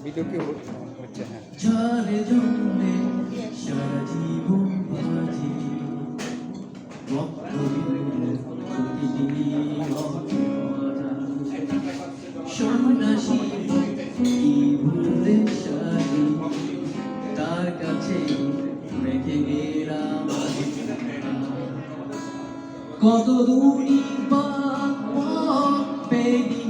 Video কি হচ্ছে? হ্যাঁ, যারে জন্যে সারা জীবন বাজি রক্তবিন্দু প্রতিদিনই অপরা সন্ন্যাসী কি ভুলে সাজি তার কাছে রেখে গেলাম কত দূরই বাদ পেরিয়ে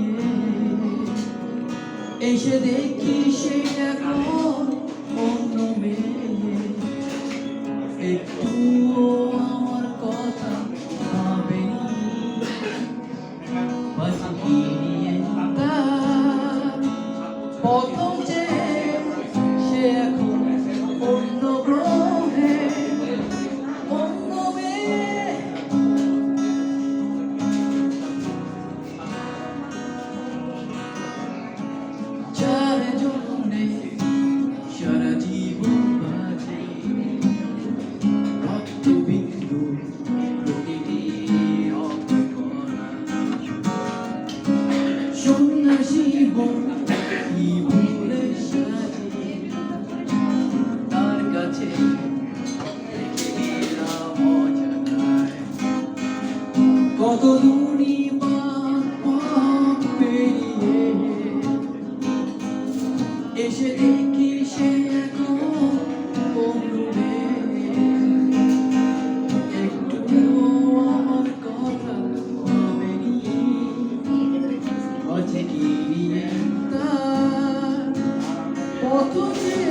এসে দেখি সে এখন অন্য মেয়ে একটু আমার কথা ভাবেনি বাঁচি নিয়ে তার প্রথম যে সে এখন অন্য গ্রহে অন্য মেয়ে যার জন্যে সারা জীবন বাজে রক্তবিন্দু প্রতিটি অপকরা সন্ন্যাসী কি ভুলে সাজে তার কাছে রেখে গেলাম অজানায় কত দূরই পথ পেরিয়ে এসে দেখি সে এখন অন্য মেয়ে একটু আমার কথা ভাবেনি আছে কি নিয়ে তার পথ যে